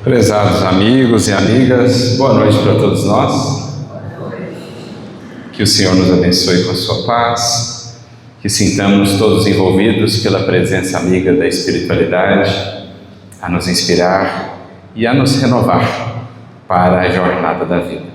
Prezados amigos e amigas, boa noite para todos nós. Que o Senhor nos abençoe com a sua paz, que sintamos todos envolvidos pela presença amiga da espiritualidade, a nos inspirar e a nos renovar para a jornada da vida.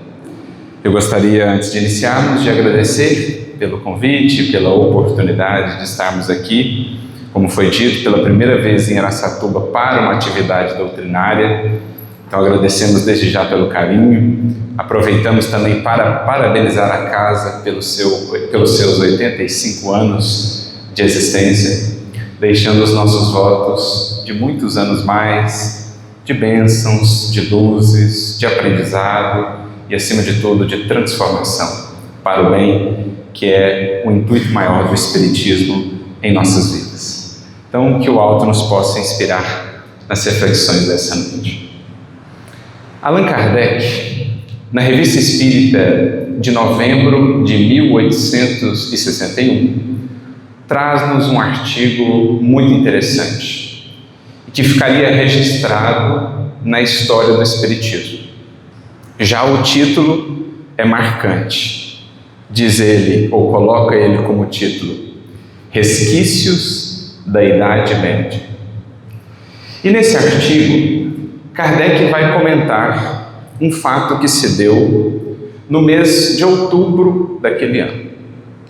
Eu gostaria, antes de iniciarmos, de agradecer pelo convite, pela oportunidade de estarmos aqui, como foi dito, pela primeira vez em Araçatuba para uma atividade doutrinária. Então agradecemos desde já pelo carinho, aproveitamos também para parabenizar a casa pelos seus 85 anos de existência, deixando os nossos votos de muitos anos mais, de bênçãos, de luzes, de aprendizado e, acima de tudo, de transformação para o bem, que é o intuito maior do Espiritismo em nossas vidas. Então, que o alto nos possa inspirar nas reflexões dessa noite. Allan Kardec, na Revista Espírita de novembro de 1861, traz-nos um artigo muito interessante, que ficaria registrado na história do Espiritismo. Já o título é marcante. Diz ele, ou coloca ele como título, Resquícios da Idade Média. E nesse artigo, Kardec vai comentar um fato que se deu no mês de outubro daquele ano.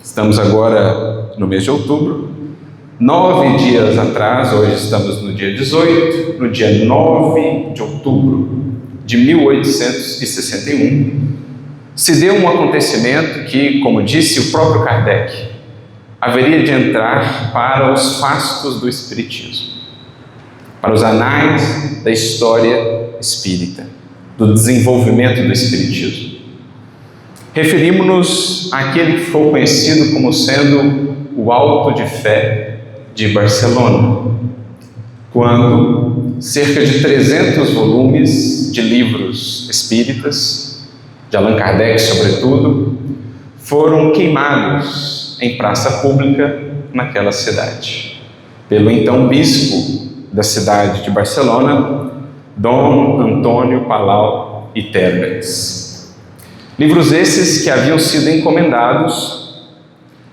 Estamos agora no mês de outubro, 9 dias atrás, hoje estamos no dia 18, no dia 9 de outubro de 1861, se deu um acontecimento que, como disse o próprio Kardec, haveria de entrar para os fastos do Espiritismo, para os anais da história espírita, do desenvolvimento do Espiritismo. Referimos-nos àquele que foi conhecido como sendo o Auto de Fé de Barcelona, quando cerca de 300 volumes de livros espíritas, de Allan Kardec sobretudo, foram queimados em praça pública naquela cidade, pelo então bispo da cidade de Barcelona, Dom Antônio Palau e Térbeles. Livros esses que haviam sido encomendados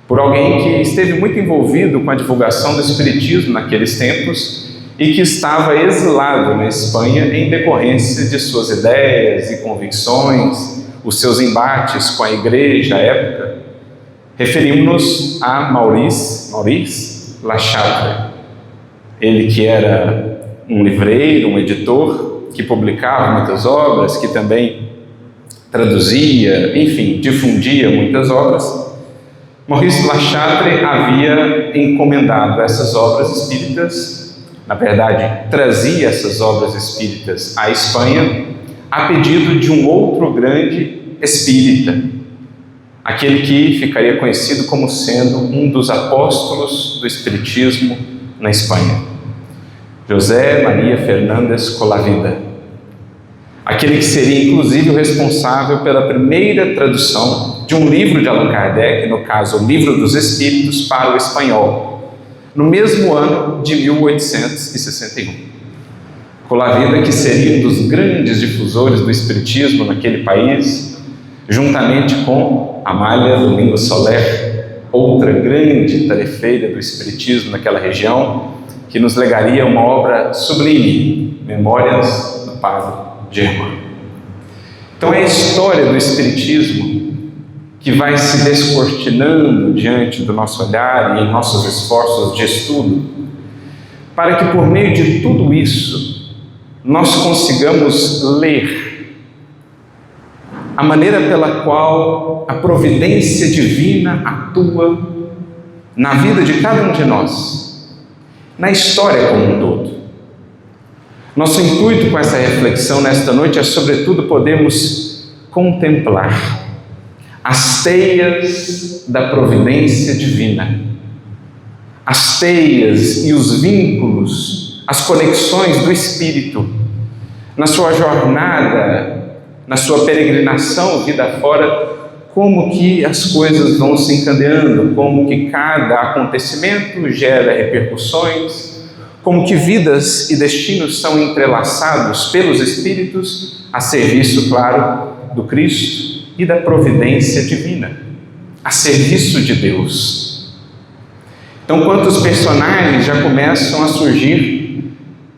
por alguém que esteve muito envolvido com a divulgação do Espiritismo naqueles tempos e que estava exilado na Espanha em decorrência de suas ideias e convicções, os seus embates com a igreja à época. Referimos-nos a Maurice Lachatre, ele que era um livreiro, um editor, que publicava muitas obras, que também traduzia, enfim, difundia muitas obras. Maurice Lachatre havia encomendado essas obras espíritas, na verdade, trazia essas obras espíritas à Espanha, a pedido de um outro grande espírita, aquele que ficaria conhecido como sendo um dos apóstolos do Espiritismo na Espanha, José Maria Fernández Colavida, aquele que seria inclusive o responsável pela primeira tradução de um livro de Allan Kardec, no caso o Livro dos Espíritos, para o espanhol, no mesmo ano de 1861. Colavida, que seria um dos grandes difusores do Espiritismo naquele país, juntamente com Amália Domingo Soler, outra grande tarefeira do Espiritismo naquela região, que nos legaria uma obra sublime, Memórias do Padre Germano. Então é a história do Espiritismo que vai se descortinando diante do nosso olhar e em nossos esforços de estudo, para que por meio de tudo isso nós consigamos ler a maneira pela qual a providência divina atua na vida de cada um de nós, na história como um todo. Nosso intuito com essa reflexão nesta noite é, sobretudo, podermos contemplar as teias da providência divina, as teias e os vínculos, as conexões do Espírito na sua jornada, na sua peregrinação vida fora, como que as coisas vão se encadeando, como que cada acontecimento gera repercussões, como que vidas e destinos são entrelaçados pelos Espíritos a serviço, claro, do Cristo e da providência divina, a serviço de Deus. Então, quantos personagens já começam a surgir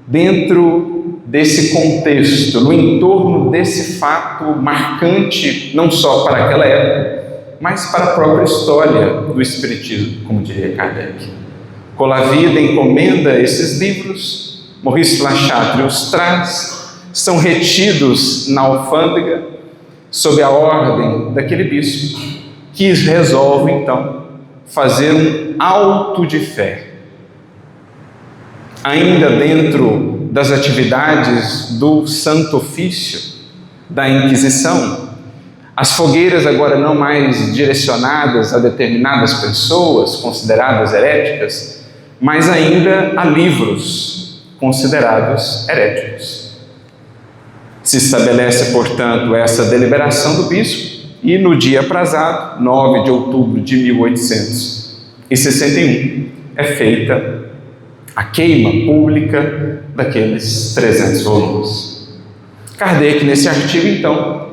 dentro desse contexto, no entorno desse fato marcante, não só para aquela época, mas para a própria história do Espiritismo, como diria Kardec. Colavida encomenda esses livros, Maurice Blanchard os traz, são retidos na alfândega, sob a ordem daquele bispo, que resolve, então, fazer um auto de fé. Ainda dentro das atividades do Santo Ofício, da Inquisição, as fogueiras agora não mais direcionadas a determinadas pessoas consideradas heréticas, mas ainda a livros considerados heréticos. Se estabelece, portanto, essa deliberação do bispo e no dia aprazado, 9 de outubro de 1861, é feita a queima pública daqueles 300 volumes. Kardec, nesse artigo, então,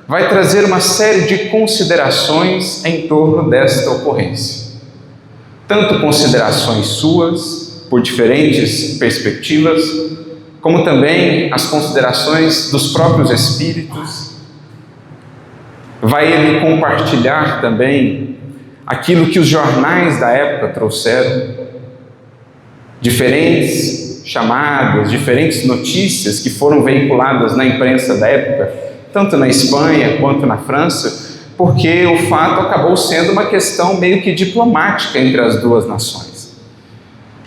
vai trazer uma série de considerações em torno desta ocorrência. Tanto considerações suas, por diferentes perspectivas, como também as considerações dos próprios espíritos. Vai ele compartilhar também aquilo que os jornais da época trouxeram, diferentes chamadas, diferentes notícias que foram veiculadas na imprensa da época, tanto na Espanha quanto na França, porque o fato acabou sendo uma questão meio que diplomática entre as duas nações.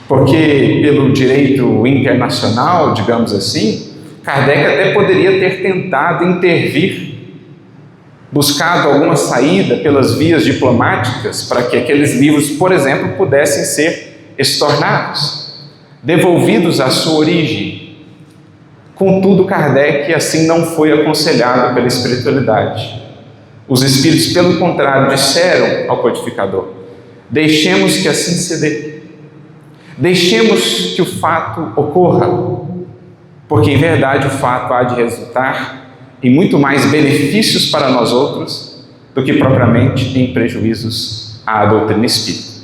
Porque pelo direito internacional, digamos assim, Kardec até poderia ter tentado intervir, buscado alguma saída pelas vias diplomáticas para que aqueles livros, por exemplo, pudessem ser estornados, devolvidos à sua origem. Contudo, Kardec assim não foi aconselhado pela espiritualidade. Os espíritos, pelo contrário, disseram ao codificador: deixemos que assim se dê. Deixemos que o fato ocorra, porque em verdade o fato há de resultar em muito mais benefícios para nós outros do que propriamente em prejuízos à doutrina espírita.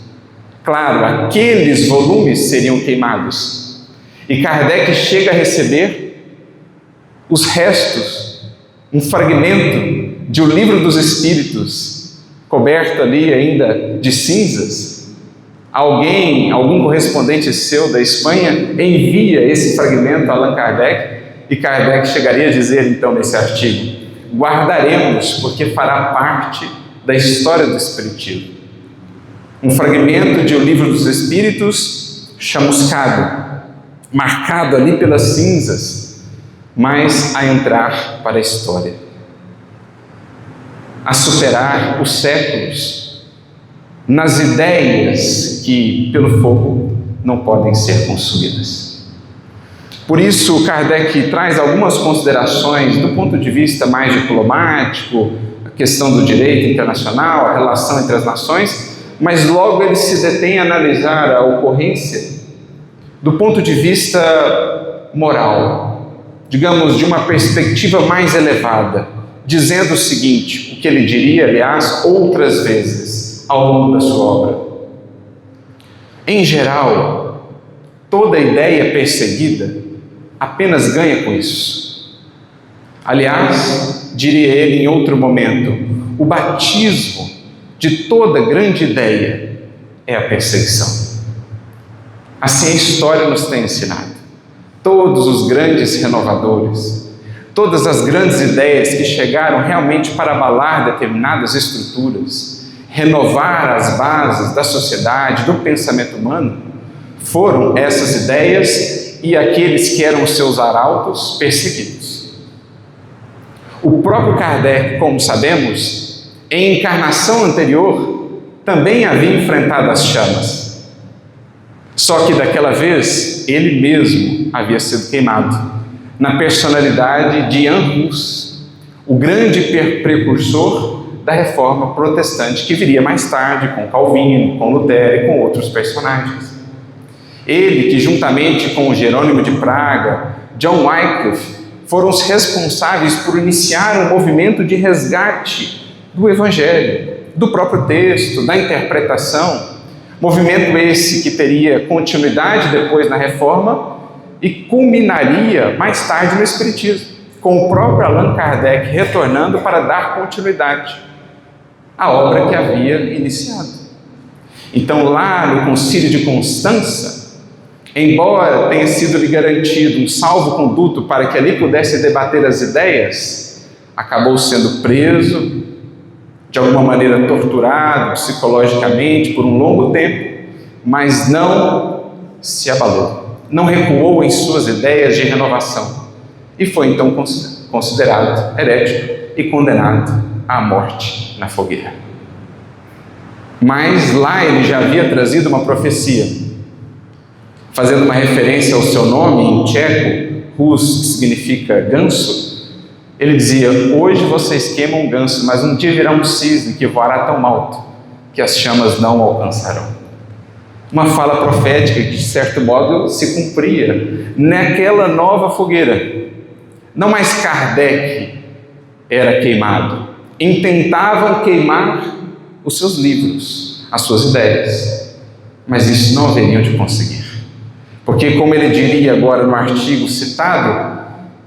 Claro, aqueles volumes seriam queimados, e Kardec chega a receber os restos, um fragmento de O Livro dos Espíritos, coberto ali ainda de cinzas. Algum correspondente seu da Espanha envia esse fragmento a Allan Kardec, e Kardec chegaria a dizer então nesse artigo: guardaremos, porque fará parte da história do Espiritismo. Um fragmento de O Livro dos Espíritos chamuscado, marcado ali pelas cinzas, mas a entrar para a história, a superar os séculos nas ideias que pelo fogo não podem ser consumidas. Por isso, Kardec traz algumas considerações do ponto de vista mais diplomático, a questão do direito internacional, a relação entre as nações, mas logo ele se detém a analisar a ocorrência do ponto de vista moral, digamos, de uma perspectiva mais elevada, dizendo o seguinte, o que ele diria, aliás, outras vezes ao longo da sua obra: em geral, toda ideia perseguida apenas ganha com isso. Aliás, diria ele em outro momento, o batismo de toda grande ideia é a perseguição. Assim a história nos tem ensinado. Todos os grandes renovadores, todas as grandes ideias que chegaram realmente para abalar determinadas estruturas, renovar as bases da sociedade, do pensamento humano, foram essas ideias e aqueles que eram os seus arautos perseguidos. O próprio Kardec, como sabemos, em encarnação anterior, também havia enfrentado as chamas. Só que daquela vez, ele mesmo havia sido queimado, na personalidade de Jan Hus, o grande precursor da reforma protestante, que viria mais tarde com Calvino, com Lutero e com outros personagens. Ele que, juntamente com Jerônimo de Praga, John Wycliffe, foram os responsáveis por iniciar um movimento de resgate do Evangelho, do próprio texto, da interpretação. Movimento esse que teria continuidade depois na Reforma e culminaria mais tarde no Espiritismo, com o próprio Allan Kardec retornando para dar continuidade à obra que havia iniciado. Então, lá no Concílio de Constança, embora tenha sido lhe garantido um salvo-conduto para que ali pudesse debater as ideias, acabou sendo preso, de alguma maneira torturado psicologicamente por um longo tempo, mas não se abalou, não recuou em suas ideias de renovação e foi então considerado herético e condenado à morte na fogueira. Mas lá ele já havia trazido uma profecia, fazendo uma referência ao seu nome em tcheco, Rus, que significa ganso. Ele dizia: hoje vocês queimam ganso, mas um dia virá um cisne que voará tão alto que as chamas não o alcançarão. Uma fala profética que, de certo modo, se cumpria naquela nova fogueira. Não mais Kardec era queimado, intentavam queimar os seus livros, as suas ideias, mas isso não haveriam de conseguir, porque, como ele diria agora no artigo citado,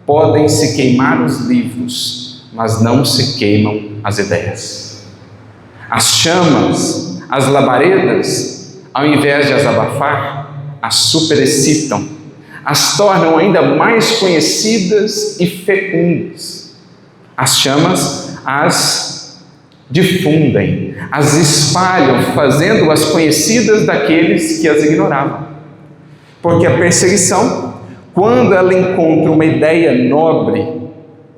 podem-se queimar os livros, mas não se queimam as ideias. As chamas, as labaredas, ao invés de as abafar, as superexcitam, as tornam ainda mais conhecidas e fecundas. As chamas as difundem, as espalham, fazendo-as conhecidas daqueles que as ignoravam. Porque a perseguição, quando ela encontra uma ideia nobre,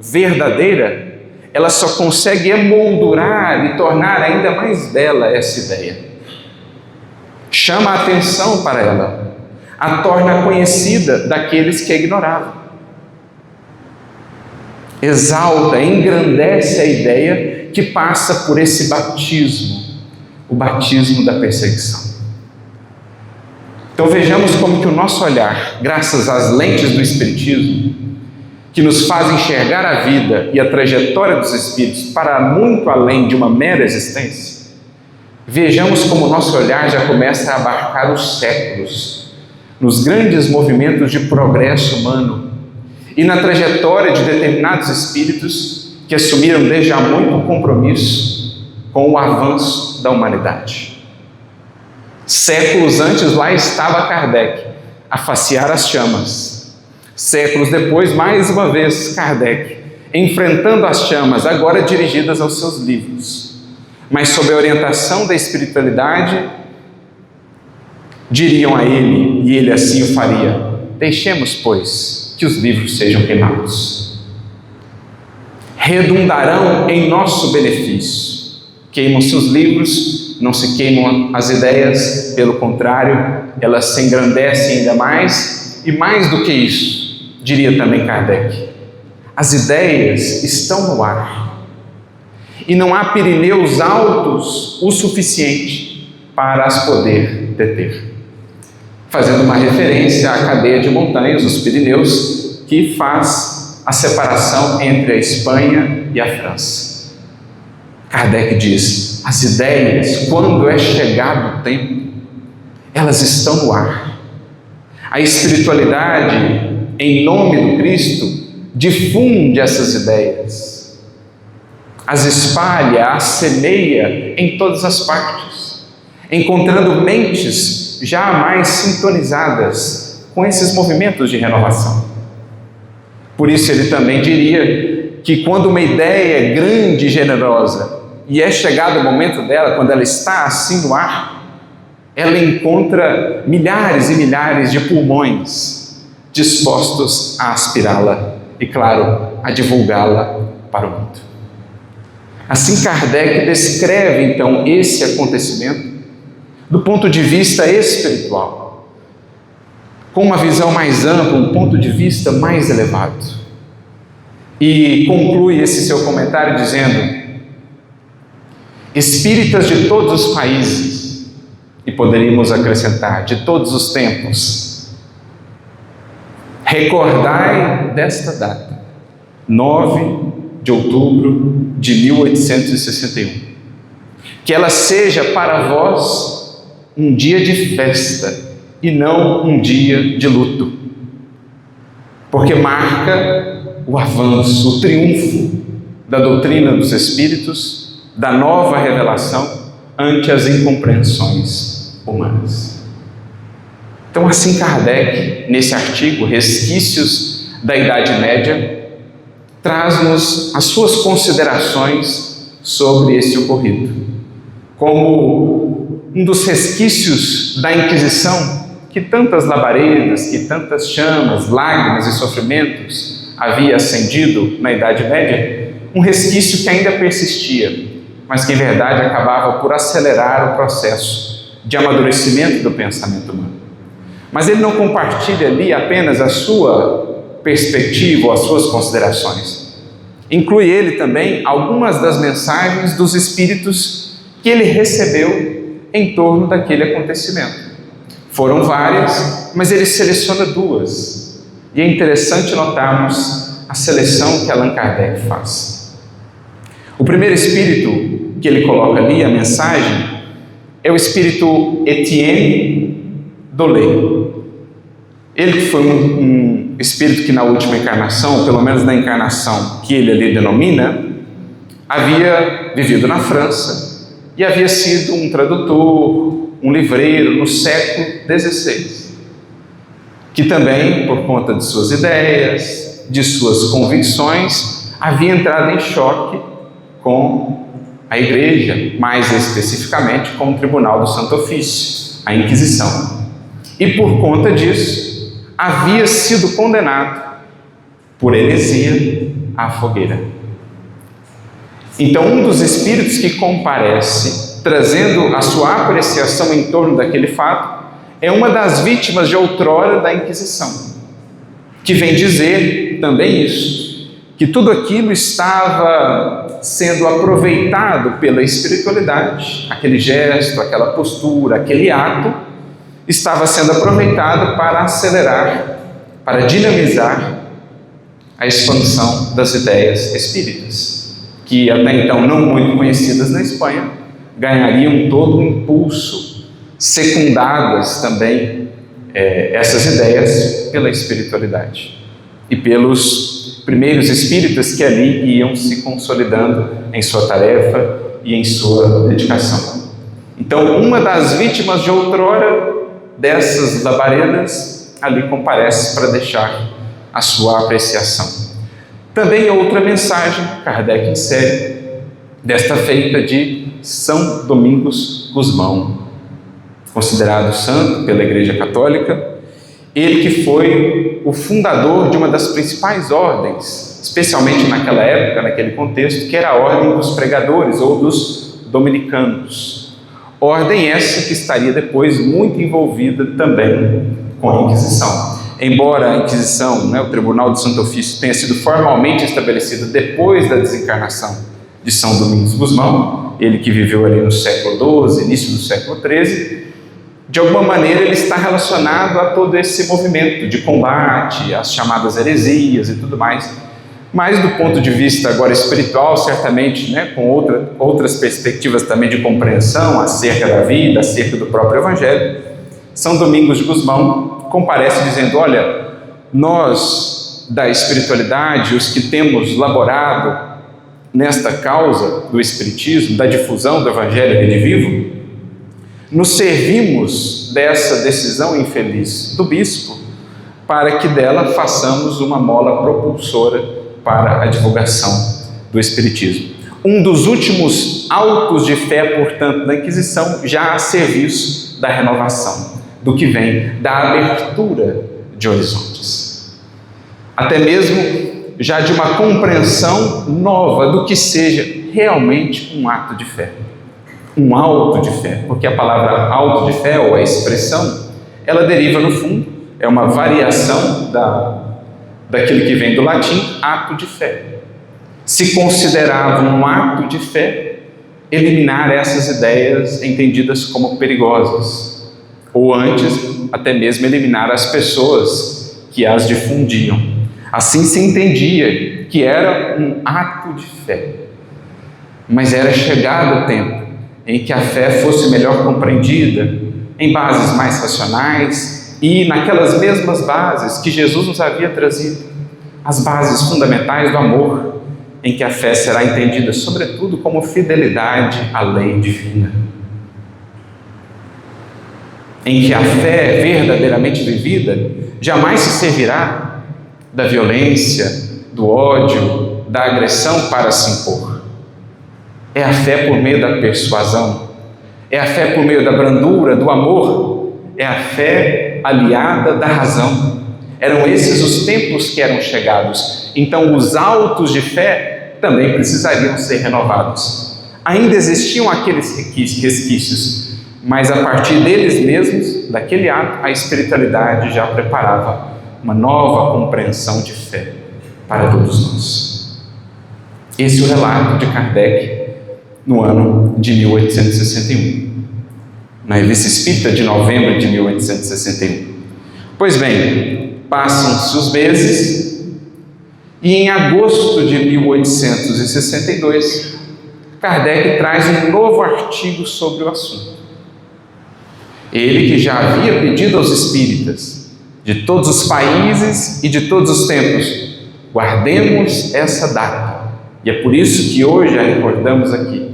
verdadeira, ela só consegue emoldurar e tornar ainda mais bela essa ideia. Chama a atenção para ela, a torna conhecida daqueles que a ignoravam. Exalta, engrandece a ideia que passa por esse batismo, o batismo da perseguição. Então vejamos como que o nosso olhar, graças às lentes do Espiritismo, que nos faz enxergar a vida e a trajetória dos Espíritos para muito além de uma mera existência, vejamos como o nosso olhar já começa a abarcar os séculos, nos grandes movimentos de progresso humano e na trajetória de determinados Espíritos que assumiram desde há muito compromisso com o avanço da humanidade. Séculos antes, lá estava Kardec, a facear as chamas. Séculos depois, mais uma vez, Kardec, enfrentando as chamas, agora dirigidas aos seus livros. Mas sob a orientação da espiritualidade, diriam a ele, e ele assim o faria: deixemos, pois, que os livros sejam queimados. Redundarão em nosso benefício. Queimam-se os livros, não se queimam as ideias, pelo contrário, elas se engrandecem ainda mais, e mais do que isso, diria também Kardec, as ideias estão no ar, e não há Pirineus altos o suficiente para as poder deter. Fazendo uma referência à cadeia de montanhas, os Pirineus, que faz a separação entre a Espanha e a França. Kardec diz: as ideias, quando é chegado o tempo, elas estão no ar. A espiritualidade, em nome do Cristo, difunde essas ideias, as espalha, as semeia em todas as partes, encontrando mentes já mais sintonizadas com esses movimentos de renovação. Por isso ele também diria que quando uma ideia é grande e generosa, e é chegado o momento dela, quando ela está assim no ar, ela encontra milhares e milhares de pulmões dispostos a aspirá-la e, claro, a divulgá-la para o mundo. Assim Kardec descreve então esse acontecimento do ponto de vista espiritual, com uma visão mais ampla, um ponto de vista mais elevado. E conclui esse seu comentário dizendo: espíritas de todos os países, e poderíamos acrescentar, de todos os tempos. Recordai desta data, 9 de outubro de 1861, que ela seja para vós um dia de festa e não um dia de luto, porque marca o avanço, o triunfo da doutrina dos Espíritos, da nova revelação ante as incompreensões humanas. Então, assim Kardec, nesse artigo Resquícios da Idade Média, traz-nos as suas considerações sobre esse ocorrido, como um dos resquícios da Inquisição, que tantas labaredas, que tantas chamas, lágrimas e sofrimentos havia acendido na Idade Média, um resquício que ainda persistia, mas que em verdade acabava por acelerar o processo de amadurecimento do pensamento humano. Mas ele não compartilha ali apenas a sua perspectiva ou as suas considerações. Inclui ele também algumas das mensagens dos Espíritos que ele recebeu em torno daquele acontecimento. Foram várias, mas ele seleciona duas. E é interessante notarmos a seleção que Allan Kardec faz. O primeiro espírito que ele coloca ali, a mensagem, é o espírito Etienne Dolet. Ele foi um espírito que na última encarnação, pelo menos na encarnação que ele ali denomina, havia vivido na França e havia sido um tradutor, um livreiro no século XVI, que também, por conta de suas ideias, de suas convicções, havia entrado em choque com a Igreja, mais especificamente com o Tribunal do Santo Ofício, a Inquisição. E por conta disso, havia sido condenado por heresia à fogueira. Então, um dos espíritos que comparece, trazendo a sua apreciação em torno daquele fato, é uma das vítimas de outrora da Inquisição, que vem dizer também isso, que tudo aquilo estava sendo aproveitado pela espiritualidade, aquele gesto, aquela postura, aquele ato, estava sendo aproveitado para acelerar, para dinamizar a expansão das ideias espíritas, que até então não muito conhecidas na Espanha, ganhariam todo um impulso, secundadas também essas ideias pela espiritualidade e pelos primeiros espíritas que ali iam se consolidando em sua tarefa e em sua dedicação. Então, uma das vítimas de outrora dessas labaredas ali comparece para deixar a sua apreciação. Também outra mensagem, Kardec insere, desta feita de São Domingos Gusmão, considerado santo pela Igreja Católica, ele que foi o fundador de uma das principais ordens, especialmente naquela época, naquele contexto, que era a Ordem dos Pregadores ou dos Dominicanos. Ordem essa que estaria depois muito envolvida também com a Inquisição. Embora a Inquisição, o Tribunal do Santo Ofício, tenha sido formalmente estabelecido depois da desencarnação de São Domingos Gusmão, ele que viveu ali no século XII, início do século XIII, de alguma maneira ele está relacionado a todo esse movimento de combate, às chamadas heresias e tudo mais, mas do ponto de vista agora espiritual, certamente, com outras perspectivas também de compreensão acerca da vida, acerca do próprio Evangelho, São Domingos de Gusmão comparece dizendo: olha, nós da espiritualidade, os que temos laborado nesta causa do Espiritismo, da difusão do Evangelho redivivo, nos servimos dessa decisão infeliz do bispo para que dela façamos uma mola propulsora para a divulgação do Espiritismo. Um dos últimos autos de fé, portanto, da Inquisição, já a serviço da renovação, do que vem da abertura de horizontes. Até mesmo já de uma compreensão nova do que seja realmente um ato de fé. Um auto de fé, porque a palavra auto de fé, ou a expressão, ela deriva no fundo, é uma variação daquilo que vem do latim, ato de fé. Se considerava um ato de fé eliminar essas ideias entendidas como perigosas, ou antes, até mesmo eliminar as pessoas que as difundiam. Assim se entendia que era um ato de fé, mas era chegado o tempo em que a fé fosse melhor compreendida em bases mais racionais e naquelas mesmas bases que Jesus nos havia trazido, as bases fundamentais do amor, em que a fé será entendida sobretudo como fidelidade à lei divina, em que a fé verdadeiramente vivida jamais se servirá da violência, do ódio, da agressão para se impor. É a fé por meio da persuasão, é a fé por meio da brandura, do amor, é a fé aliada da razão. Eram esses os tempos que eram chegados. Então os autos de fé também precisariam ser renovados. Ainda existiam aqueles resquícios, mas a partir deles mesmos, daquele ato, a espiritualidade já preparava uma nova compreensão de fé para todos nós. Esse é o relato de Kardec no ano de 1861, na Revista Espírita de novembro de 1861. Pois bem, passam-se os meses e em agosto de 1862, Kardec traz um novo artigo sobre o assunto. Ele que já havia pedido aos espíritas de todos os países e de todos os tempos: guardemos essa data. E é por isso que hoje a recordamos aqui.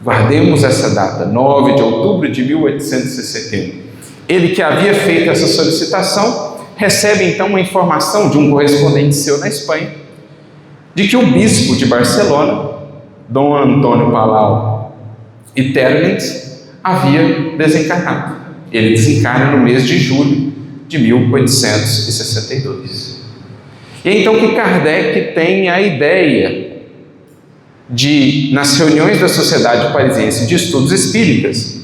Guardemos essa data, 9 de outubro de 1861. Ele que havia feito essa solicitação, recebe então uma informação de um correspondente seu na Espanha, de que o bispo de Barcelona, Dom Antônio Palau e Termes, havia desencarnado. Ele desencarna no mês de julho de 1862. E é então que Kardec tem a ideia de, nas reuniões da Sociedade Parisiense de Estudos Espíritas,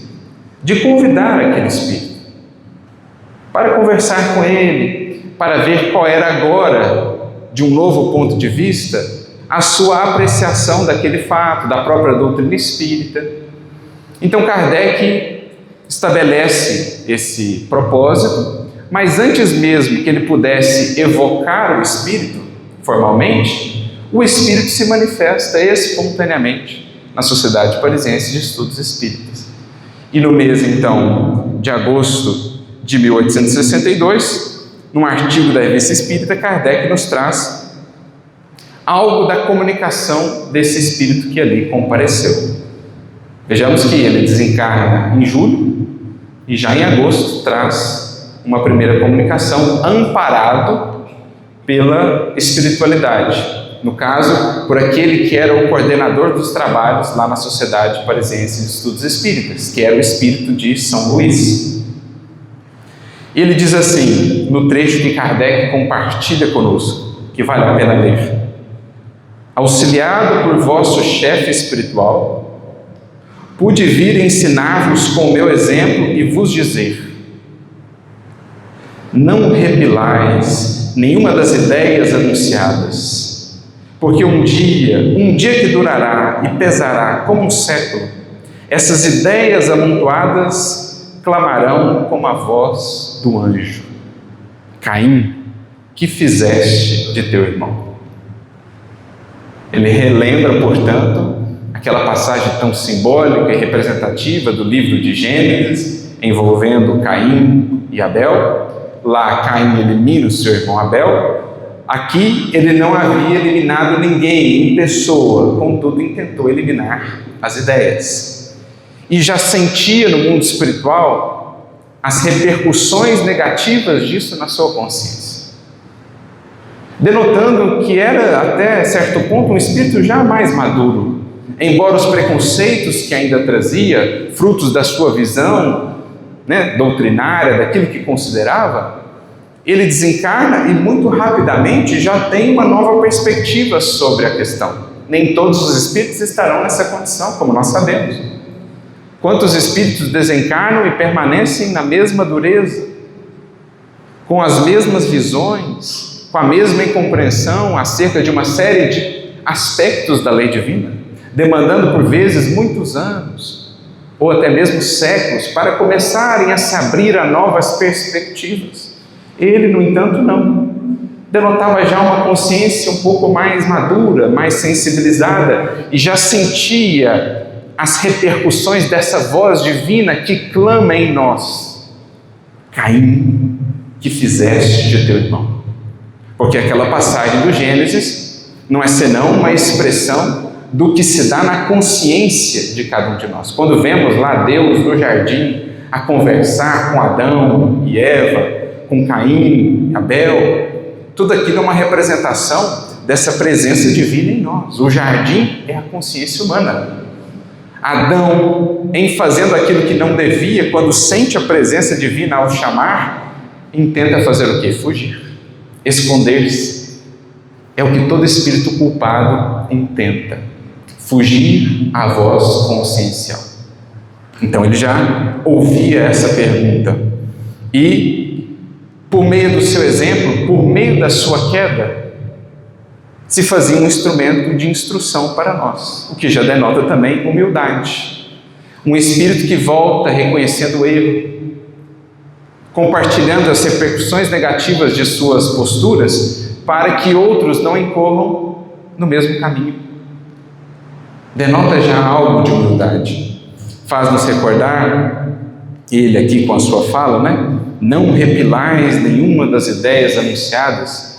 de convidar aquele espírito para conversar com ele, para ver qual era agora, de um novo ponto de vista, a sua apreciação daquele fato, da própria doutrina espírita. Então Kardec estabelece esse propósito, mas antes mesmo que ele pudesse evocar o espírito formalmente, o espírito se manifesta espontaneamente na Sociedade Parisiense de Estudos Espíritas. E no mês então de agosto de 1862, num artigo da Revista Espírita, Kardec nos traz algo da comunicação desse espírito que ali compareceu. Vejamos que ele desencarna em julho e já em agosto traz uma primeira comunicação amparado pela espiritualidade. No caso, por aquele que era o coordenador dos trabalhos lá na Sociedade Parisiense de Estudos Espíritas, que era o espírito de São Luís. Ele diz assim, no trecho que Kardec compartilha conosco, que vale a pena ler: auxiliado por vosso chefe espiritual, pude vir ensinar-vos com o meu exemplo e vos dizer: não repilais nenhuma das ideias anunciadas, porque um dia que durará e pesará como um século, essas ideias amontoadas clamarão como a voz do anjo: Caim, que fizeste de teu irmão? Ele relembra, portanto, aquela passagem tão simbólica e representativa do livro de Gênesis, envolvendo Caim e Abel. Lá Caim elimina o seu irmão Abel. Aqui ele não havia eliminado ninguém em pessoa, contudo intentou eliminar as ideias. E já sentia no mundo espiritual as repercussões negativas disso na sua consciência, denotando que era até certo ponto um espírito já mais maduro, embora os preconceitos que ainda trazia, frutos da sua visão doutrinária, daquilo que considerava, ele desencarna e muito rapidamente já tem uma nova perspectiva sobre a questão. Nem todos os espíritos estarão nessa condição, como nós sabemos. Quantos espíritos desencarnam e permanecem na mesma dureza, com as mesmas visões, com a mesma incompreensão acerca de uma série de aspectos da lei divina? demandando por vezes muitos anos, ou até mesmo séculos, para começarem a se abrir a novas perspectivas. Ele, no entanto, não. Denotava já uma consciência um pouco mais madura, mais sensibilizada, e já sentia as repercussões dessa voz divina que clama em nós: Caim, que fizeste de teu irmão? Porque aquela passagem do Gênesis não é senão uma expressão do que se dá na consciência de cada um de nós. Quando vemos lá Deus no jardim a conversar com Adão e Eva, com Caim e Abel, tudo aquilo é uma representação dessa presença divina em nós. O jardim é a consciência humana. Adão, em fazendo aquilo que não devia, quando sente a presença divina ao chamar, intenta fazer o quê? Fugir, esconder-se. É o que todo espírito culpado intenta: fugir à voz consciencial. Então ele já ouvia essa pergunta e, por meio do seu exemplo, por meio da sua queda, se fazia um instrumento de instrução para nós, o que já denota também humildade. Um espírito que volta reconhecendo o erro, compartilhando as repercussões negativas de suas posturas, para que outros não incorram no mesmo caminho. Denota já algo de humildade. Faz-nos recordar, ele aqui com a sua fala, não repilais nenhuma das ideias anunciadas.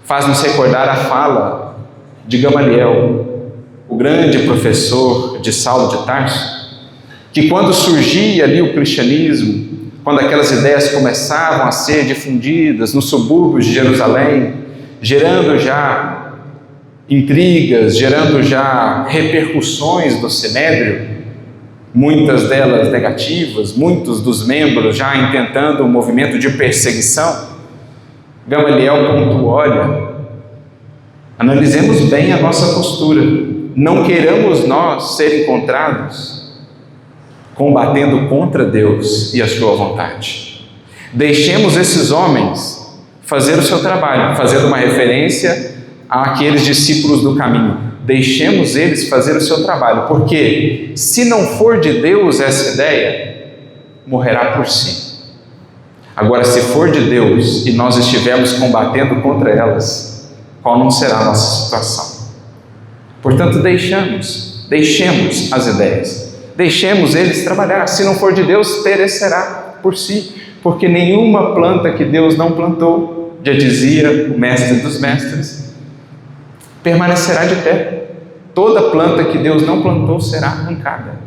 Faz-nos recordar a fala de Gamaliel, o grande professor de Saulo de Tarso, que quando surgia ali o cristianismo, quando aquelas ideias começavam a ser difundidas nos subúrbios de Jerusalém, gerando já intrigas, gerando já repercussões do Sinédrio, muitas delas negativas, muitos dos membros já intentando um movimento de perseguição, Gamaliel pontuou: olha, analisemos bem a nossa postura, não queiramos nós ser encontrados combatendo contra Deus e a sua vontade. Deixemos esses homens fazer o seu trabalho, fazendo uma referência àqueles discípulos do caminho. Deixemos eles fazer o seu trabalho, porque se não for de Deus essa ideia, morrerá por si. Agora, se for de Deus e nós estivermos combatendo contra elas, qual não será a nossa situação? Portanto, deixemos as ideias, deixemos eles trabalhar. Se não for de Deus, perecerá por si, porque nenhuma planta que Deus não plantou, já dizia o mestre dos mestres, permanecerá de pé. Toda planta que Deus não plantou será arrancada.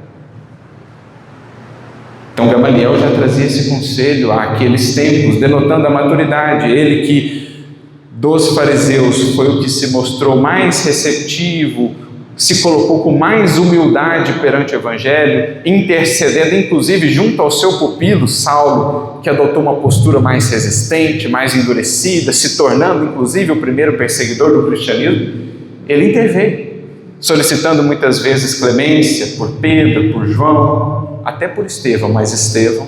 Então Gamaliel já trazia esse conselho àqueles tempos, denotando a maturidade. Ele que dos fariseus foi o que se mostrou mais receptivo, se colocou com mais humildade perante o Evangelho, intercedendo inclusive junto ao seu pupilo Saulo, que adotou uma postura mais resistente, mais endurecida, se tornando inclusive o primeiro perseguidor do cristianismo. Ele interveio, solicitando muitas vezes clemência por Pedro, por João, até por Estevão, mas Estevão,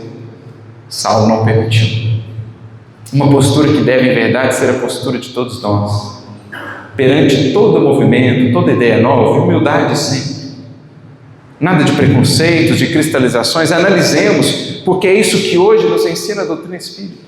Saulo não permitiu. Uma postura que deve, em verdade, ser a postura de todos nós. Perante todo movimento, toda ideia nova, humildade sempre. Nada de preconceitos, de cristalizações. Analisemos, porque é isso que hoje nos ensina a doutrina espírita.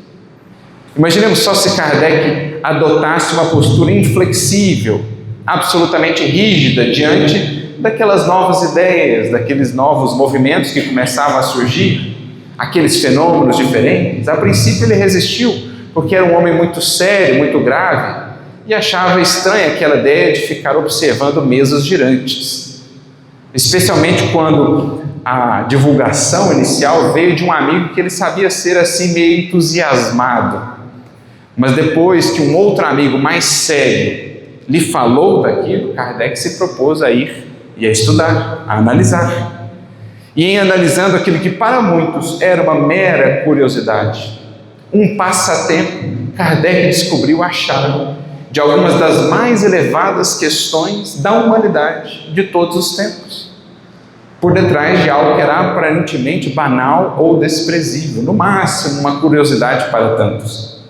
Imaginemos só se Kardec adotasse uma postura inflexível, absolutamente rígida diante daquelas novas ideias, daqueles novos movimentos que começavam a surgir, aqueles fenômenos diferentes. A princípio ele resistiu, porque era um homem muito sério, muito grave, e achava estranha aquela ideia de ficar observando mesas girantes, especialmente quando a divulgação inicial veio de um amigo que ele sabia ser assim meio entusiasmado, mas depois que um outro amigo mais sério lhe falou daquilo, Kardec se propôs a ir e a estudar, a analisar. E em analisando aquilo que para muitos era uma mera curiosidade, um passatempo, Kardec descobriu a chave de algumas das mais elevadas questões da humanidade de todos os tempos, por detrás de algo que era aparentemente banal ou desprezível, no máximo uma curiosidade para tantos.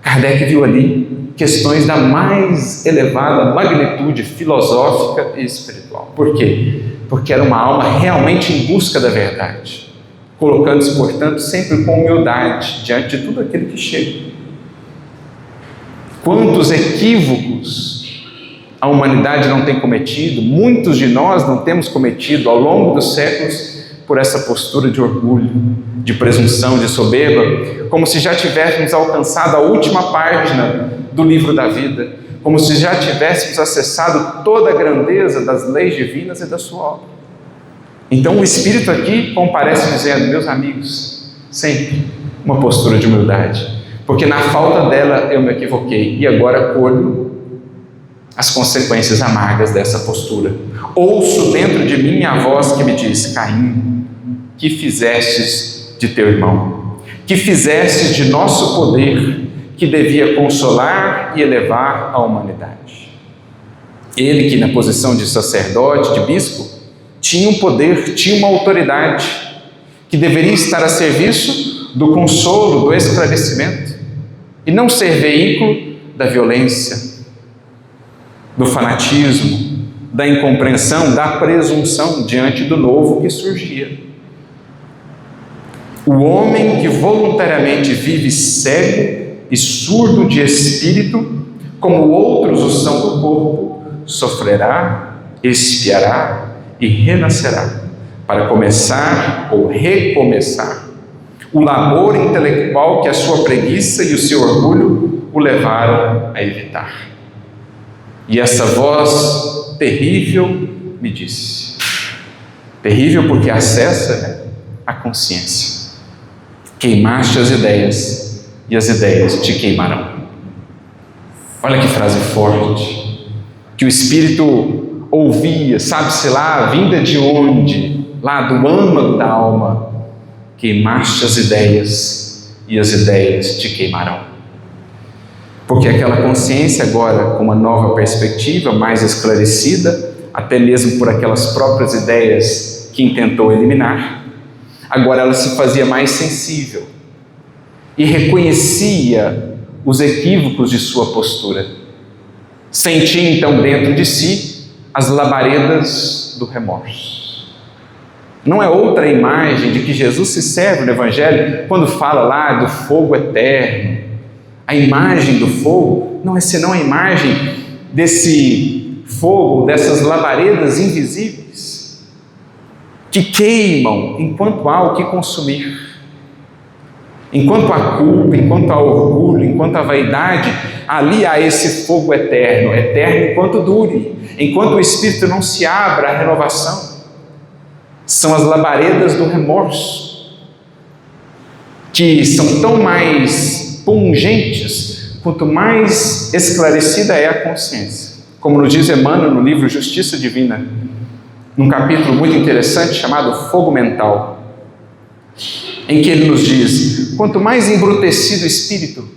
Kardec viu ali questões da mais elevada magnitude filosófica e espiritual. Por quê? Porque era uma alma realmente em busca da verdade, colocando-se, portanto, sempre com humildade diante de tudo aquilo que chega. Quantos equívocos a humanidade não tem cometido, muitos de nós não temos cometido ao longo dos séculos, por essa postura de orgulho, de presunção, de soberba, como se já tivéssemos alcançado a última página do livro da vida, como se já tivéssemos acessado toda a grandeza das leis divinas e da sua obra. Então o Espírito aqui comparece dizendo: meus amigos, sempre uma postura de humildade, porque na falta dela eu me equivoquei e agora colho as consequências amargas dessa postura. Ouço dentro de mim a voz que me diz: Caim, que fizestes de teu irmão? Que fizestes de nosso poder, que devia consolar e elevar a humanidade? Ele que na posição de sacerdote, de bispo, tinha um poder, tinha uma autoridade, que deveria estar a serviço do consolo, do esclarecimento, e não ser veículo da violência, do fanatismo, da incompreensão, da presunção diante do novo que surgia. O homem que voluntariamente vive cego e surdo de espírito, como outros o são do corpo, sofrerá, expiará e renascerá, para começar ou recomeçar o labor intelectual que a sua preguiça e o seu orgulho o levaram a evitar. E essa voz terrível me disse, terrível porque acessa a consciência: queimaste as ideias e as ideias te queimarão. Olha que frase forte, que o Espírito ouvia, sabe-se lá, vinda de onde? Lá do âmago da alma: queimaste as ideias e as ideias te queimarão. Porque aquela consciência agora, com uma nova perspectiva, mais esclarecida, até mesmo por aquelas próprias ideias que intentou eliminar, agora ela se fazia mais sensível e reconhecia os equívocos de sua postura. Sentia então dentro de si as labaredas do remorso. Não é outra imagem de que Jesus se serve no Evangelho quando fala lá do fogo eterno. A imagem do fogo não é senão a imagem desse fogo, dessas labaredas invisíveis, que queimam enquanto há o que consumir. Enquanto há culpa, enquanto há orgulho, enquanto há vaidade, ali há esse fogo eterno, eterno enquanto dure, enquanto o Espírito não se abra à renovação. São as labaredas do remorso, que são tão mais pungentes quanto mais esclarecida é a consciência. Como nos diz Emmanuel no livro Justiça Divina, num capítulo muito interessante chamado Fogo Mental, em que ele nos diz: quanto mais embrutecido o espírito,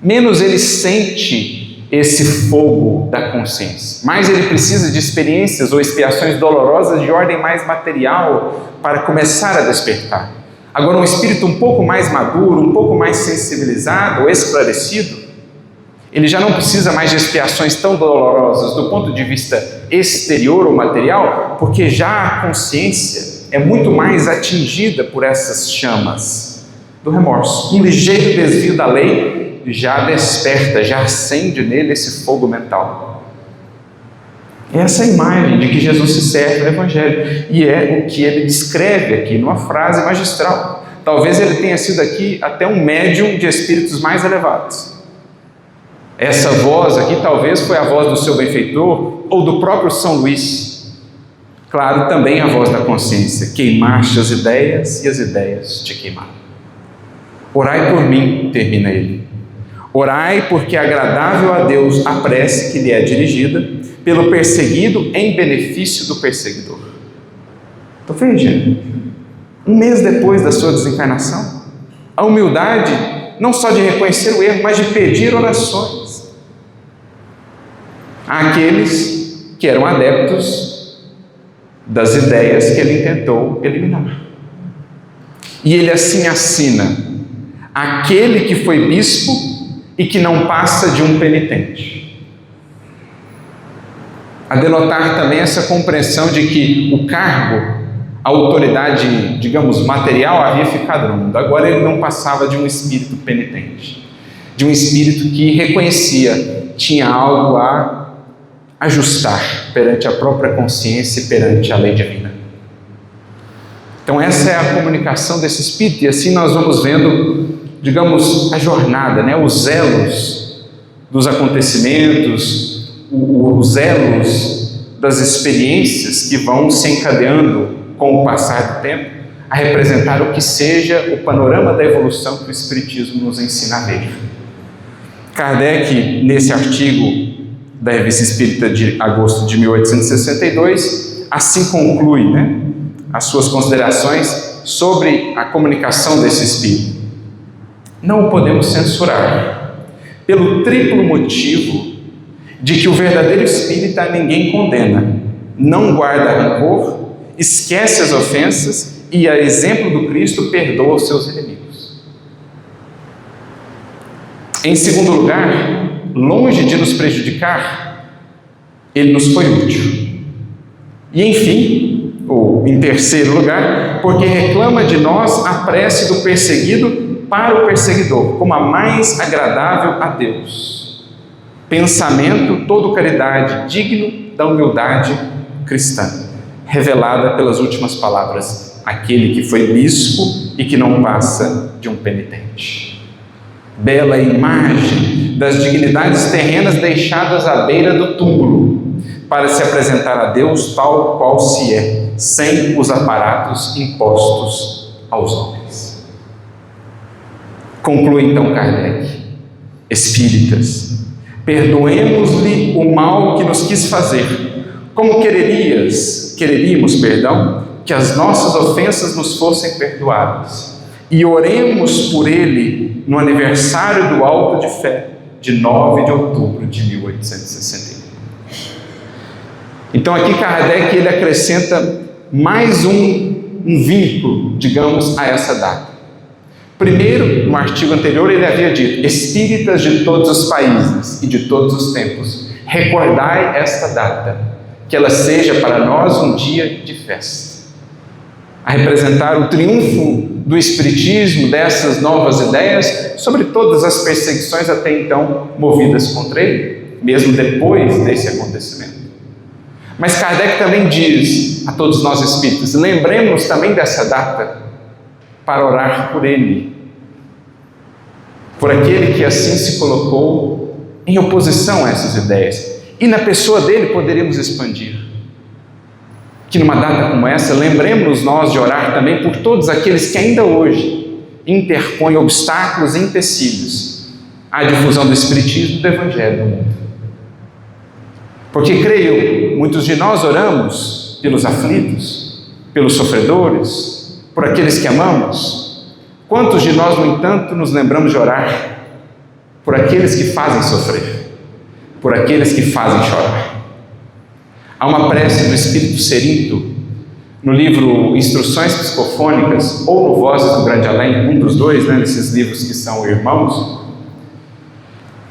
menos ele sente esse fogo da consciência, mais ele precisa de experiências ou expiações dolorosas de ordem mais material para começar a despertar. Agora, um espírito um pouco mais maduro, um pouco mais sensibilizado ou esclarecido, ele já não precisa mais de expiações tão dolorosas do ponto de vista exterior ou material, porque já a consciência é muito mais atingida por essas chamas do remorso. Um ligeiro desvio da lei já desperta, já acende nele esse fogo mental. Essa é a imagem de que Jesus se serve no Evangelho, e é o que ele descreve aqui numa frase magistral. Talvez ele tenha sido aqui até um médium de espíritos mais elevados. Essa voz aqui talvez foi a voz do seu benfeitor ou do próprio São Luís. Claro, também a voz da consciência: queimaste as ideias e as ideias te queimaram. Orai por mim, termina ele. Orai porque é agradável a Deus a prece que lhe é dirigida pelo perseguido em benefício do perseguidor. Então veja, um mês depois da sua desencarnação, a humildade não só de reconhecer o erro, mas de pedir orações àqueles que eram adeptos das ideias que ele tentou eliminar. E ele assim assina: aquele que foi bispo e que não passa de um penitente. A denotar também essa compreensão de que o cargo, a autoridade, digamos, material havia ficado no mundo. Agora ele não passava de um espírito penitente, de um espírito que reconhecia, tinha algo a ajustar perante a própria consciência e perante a lei divina. Então essa é a comunicação desse espírito, e assim nós vamos vendo, digamos, a jornada, né? Os elos dos acontecimentos, os elos das experiências que vão se encadeando com o passar do tempo, a representar o que seja o panorama da evolução que o Espiritismo nos ensina a ver. Kardec, nesse artigo da Revista Espírita de agosto de 1862, assim conclui, né, as suas considerações sobre a comunicação desse Espírito. Não o podemos censurar, pelo triplo motivo de que o verdadeiro Espírita ninguém condena, não guarda rancor, esquece as ofensas e, a exemplo do Cristo, perdoa os seus inimigos. Em segundo lugar, longe de nos prejudicar, ele nos foi útil. E enfim, ou em terceiro lugar, porque reclama de nós a prece do perseguido para o perseguidor, como a mais agradável a Deus. Pensamento, todo caridade, digno da humildade cristã, revelada pelas últimas palavras, aquele que foi bispo e que não passa de um penitente. Bela imagem das dignidades terrenas deixadas à beira do túmulo, para se apresentar a Deus tal qual se é, sem os aparatos impostos aos homens. Conclui então Kardec: espíritas, perdoemos-lhe o mal que nos quis fazer, como quereríamos, que as nossas ofensas nos fossem perdoadas, e oremos por ele no aniversário do Auto de Fé, de 9 de outubro de 1861. Então aqui Kardec ele acrescenta mais um vínculo, digamos, a essa data. Primeiro, no artigo anterior ele havia dito: espíritas de todos os países e de todos os tempos, recordai esta data, que ela seja para nós um dia de festa, a representar o triunfo do Espiritismo, dessas novas ideias, sobre todas as perseguições até então movidas contra ele, mesmo depois desse acontecimento. Mas Kardec também diz a todos nós espíritas: lembremos também dessa data para orar por ele, por aquele que assim se colocou em oposição a essas ideias. E na pessoa dele poderíamos expandir que numa data como essa, lembremos nós de orar também por todos aqueles que ainda hoje interpõem obstáculos e empecilhos à difusão do Espiritismo e do Evangelho no mundo. Porque, creio, muitos de nós oramos pelos aflitos, pelos sofredores, por aqueles que amamos. Quantos de nós, no entanto, nos lembramos de orar por aqueles que fazem sofrer, por aqueles que fazem chorar? Há uma prece do Espírito Cerinto, no livro Instruções Psicofônicas, ou no Vozes do Grande Além, um dos dois, né, nesses livros que são irmãos.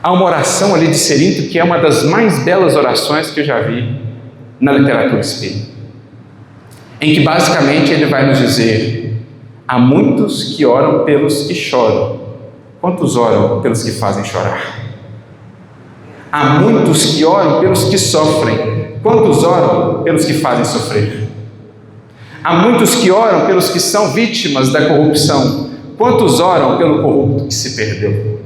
Há uma oração ali de Cerinto que é uma das mais belas orações que eu já vi na literatura espírita, em que basicamente ele vai nos dizer: há muitos que oram pelos que choram, quantos oram pelos que fazem chorar? Há muitos que oram pelos que sofrem, quantos oram pelos que fazem sofrer? Há muitos que oram pelos que são vítimas da corrupção, quantos oram pelo corrupto que se perdeu?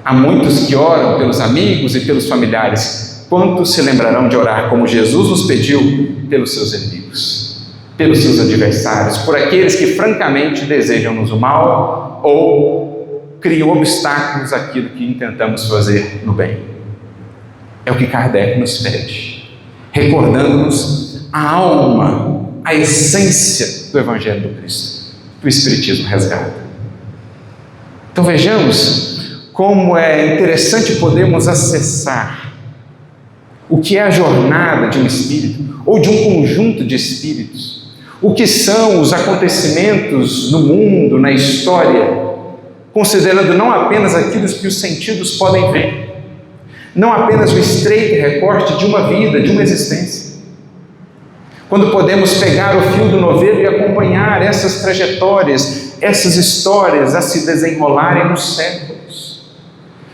Há muitos que oram pelos amigos e pelos familiares, quantos se lembrarão de orar como Jesus nos pediu pelos seus inimigos, pelos seus adversários, por aqueles que francamente desejam-nos o mal ou criam obstáculos àquilo que intentamos fazer no bem? É o que Kardec nos pede, recordando-nos a alma, a essência do Evangelho do Cristo, que o Espiritismo resgata. Então vejamos como é interessante podermos acessar o que é a jornada de um espírito, ou de um conjunto de espíritos, o que são os acontecimentos no mundo, na história, considerando não apenas aquilo que os sentidos podem ver, não apenas o estreito recorte de uma vida, de uma existência. Quando podemos pegar o fio do novelo e acompanhar essas trajetórias, essas histórias a se desenrolarem nos séculos,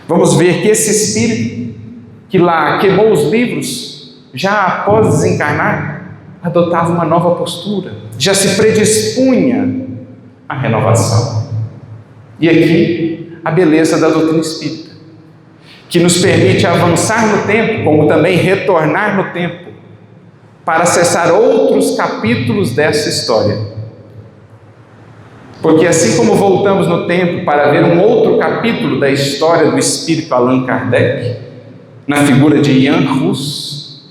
vamos ver que esse espírito que lá queimou os livros, já após desencarnar, adotava uma nova postura, já se predispunha à renovação. E aqui a beleza da doutrina espírita, que nos permite avançar no tempo, como também retornar no tempo, para acessar outros capítulos dessa história. Porque assim como voltamos no tempo para ver um outro capítulo da história do espírito Allan Kardec, na figura de Jan Hus,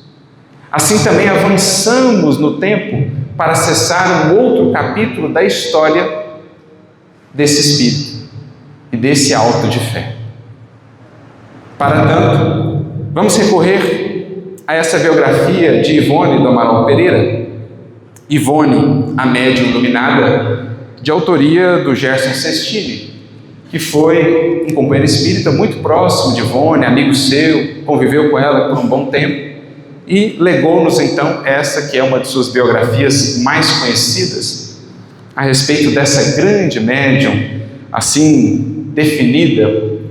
assim também avançamos no tempo para acessar um outro capítulo da história desse espírito e desse auto de fé. Para tanto, vamos recorrer a essa biografia de Ivone do Amaral Pereira, Ivone, a médium iluminada, de autoria do Gerson Sestini, que foi um companheiro espírita muito próximo de Ivone, amigo seu, conviveu com ela por um bom tempo e legou-nos então essa que é uma de suas biografias mais conhecidas a respeito dessa grande médium, assim definida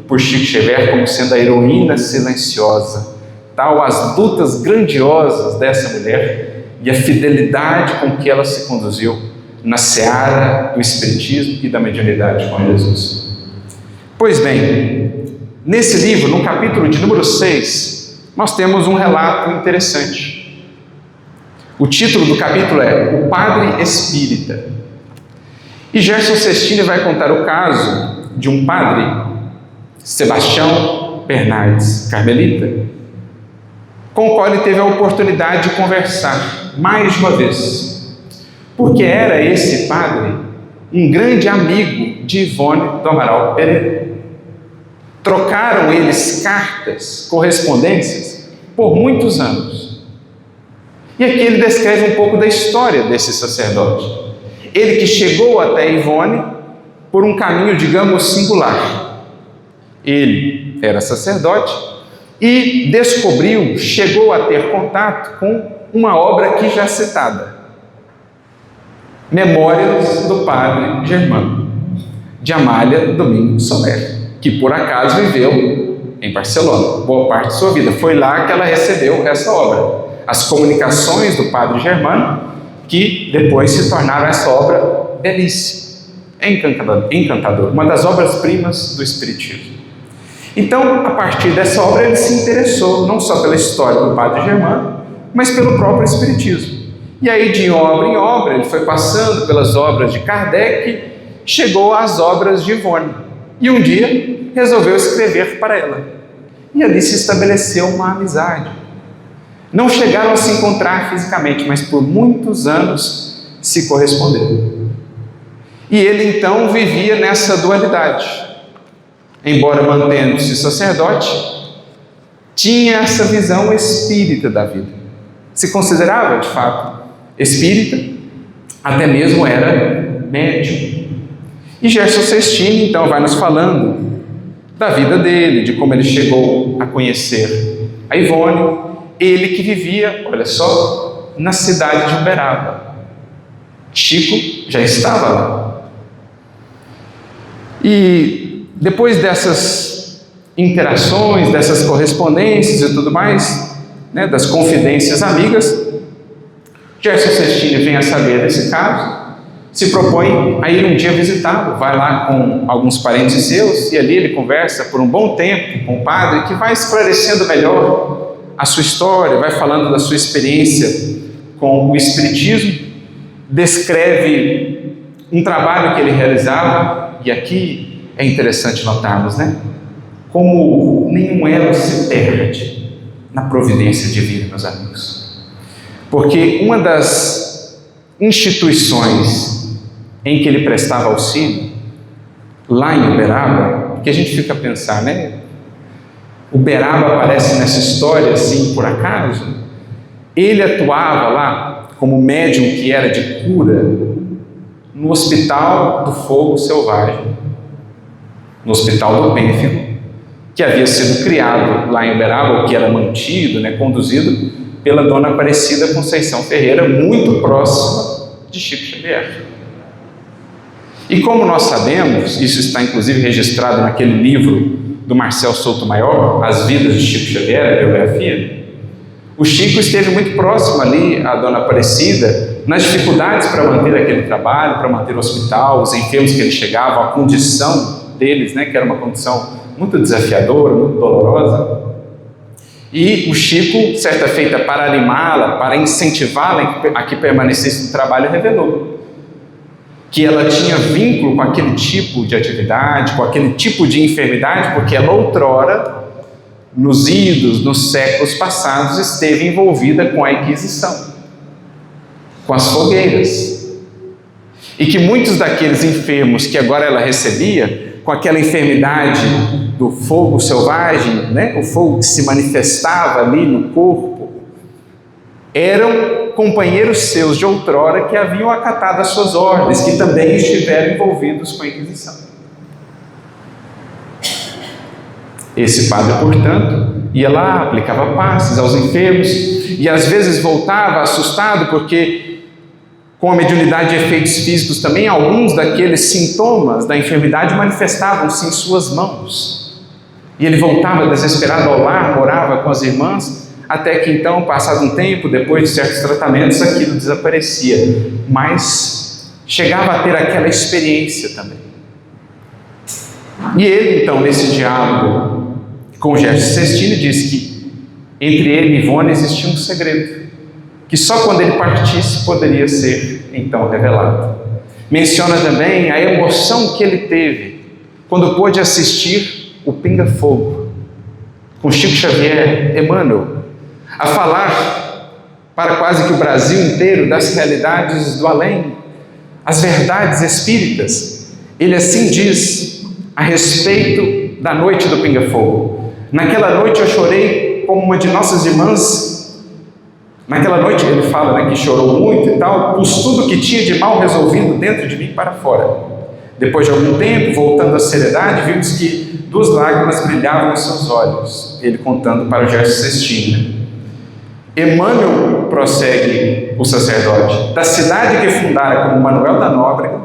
por Chico Xavier como sendo a heroína silenciosa, tal as lutas grandiosas dessa mulher e a fidelidade com que ela se conduziu na seara do espiritismo e da mediunidade com Jesus. Pois bem, nesse livro, no capítulo de número 6, nós temos um relato interessante. O título do capítulo é O Padre Espírita. E Gerson Sestini vai contar o caso de um padre, Sebastião Bernardes, carmelita, com o qual ele teve a oportunidade de conversar mais de uma vez, porque era esse padre um grande amigo de Ivone do Amaral Pereira. Trocaram eles cartas, correspondências, por muitos anos. E aqui ele descreve um pouco da história desse sacerdote. Ele que chegou até Ivone por um caminho, digamos, singular. Ele era sacerdote e descobriu, chegou a ter contato com uma obra aqui já citada, Memórias do Padre Germano, de Amália Domingos Soler, que por acaso viveu em Barcelona, boa parte de sua vida. Foi lá que ela recebeu essa obra, as comunicações do Padre Germano, que depois se tornaram essa obra belíssima, encantadora, uma das obras-primas do Espiritismo. Então, a partir dessa obra, ele se interessou não só pela história do Padre Germano, mas pelo próprio Espiritismo. E aí, de obra em obra, ele foi passando pelas obras de Kardec, chegou às obras de Ivone. E um dia, resolveu escrever para ela. E ali se estabeleceu uma amizade. Não chegaram a se encontrar fisicamente, mas por muitos anos se corresponderam. E ele então vivia nessa dualidade. Embora mantendo-se sacerdote, tinha essa visão espírita da vida. Se considerava, de fato, espírita, até mesmo era médium. E Gerson Sestini, então, vai nos falando da vida dele, de como ele chegou a conhecer a Ivone, ele que vivia, olha só, na cidade de Uberaba. Chico já estava lá. E depois dessas interações, dessas correspondências e tudo mais, né, das confidências amigas, Gerson Sestini vem a saber desse caso, se propõe a ir um dia visitá-lo, vai lá com alguns parentes seus e ali ele conversa por um bom tempo com o padre, que vai esclarecendo melhor a sua história, vai falando da sua experiência com o Espiritismo, descreve um trabalho que ele realizava, e aqui é interessante notarmos, né? Como nenhum elo se perde na providência divina, meus amigos. Porque uma das instituições em que ele prestava auxílio, lá em Uberaba, que a gente fica a pensar, né? Uberaba aparece nessa história assim por acaso. Ele atuava lá como médium que era de cura no Hospital do Fogo Selvagem. no Hospital do Pênfico, que havia sido criado lá em Uberaba, ou que era mantido, conduzido pela Dona Aparecida Conceição Ferreira, muito próxima de Chico Xavier. E como nós sabemos, isso está inclusive registrado naquele livro do Marcel Souto-Maior, As Vidas de Chico Xavier, a biografia, o Chico esteve muito próximo ali à Dona Aparecida, nas dificuldades para manter aquele trabalho, para manter o hospital, os enfermos que ele chegava, a condição deles, que era uma condição muito desafiadora, muito dolorosa. E o Chico, certa feita, para animá-la, para incentivá-la a que permanecesse no trabalho, revelou que ela tinha vínculo com aquele tipo de atividade, com aquele tipo de enfermidade, porque ela outrora, nos idos, nos séculos passados, esteve envolvida com a Inquisição, com as fogueiras. E que muitos daqueles enfermos que agora ela recebia, com aquela enfermidade do fogo selvagem, o fogo que se manifestava ali no corpo, eram companheiros seus de outrora que haviam acatado as suas ordens, que também estiveram envolvidos com a Inquisição. Esse padre, portanto, ia lá, aplicava passes aos enfermos e às vezes voltava assustado porque, com a mediunidade de efeitos físicos também, alguns daqueles sintomas da enfermidade manifestavam-se em suas mãos. E ele voltava desesperado ao lar, morava com as irmãs, até que então, passado um tempo, depois de certos tratamentos, aquilo desaparecia. Mas chegava a ter aquela experiência também. E ele, então, nesse diálogo com o Gerson Sestini, diz que entre ele e Ivone existia um segredo, que só quando ele partisse poderia ser, então, revelado. Menciona também a emoção que ele teve quando pôde assistir o Pinga Fogo, com Chico Xavier, Emmanuel, a falar para quase que o Brasil inteiro das realidades do além, as verdades espíritas. Ele assim diz a respeito da noite do Pinga Fogo: naquela noite eu chorei como uma de nossas irmãs. Naquela noite ele fala que chorou muito e tal, pus tudo que tinha de mal resolvido dentro de mim para fora. Depois de algum tempo, voltando à seriedade, vimos que 2 lágrimas brilhavam nos seus olhos. Ele contando para o Gerson Sestini. Emmanuel, prossegue o sacerdote, da cidade que fundara como Manuel da Nóbrega,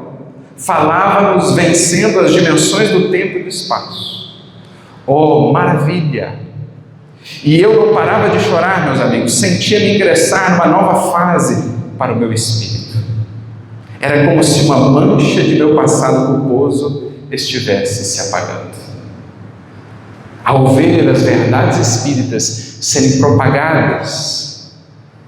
falava-nos vencendo as dimensões do tempo e do espaço. Oh, maravilha! E eu não parava de chorar, meus amigos, sentia-me ingressar numa nova fase para o meu espírito. Era como se uma mancha de meu passado culposo estivesse se apagando. Ao ver as verdades espíritas serem propagadas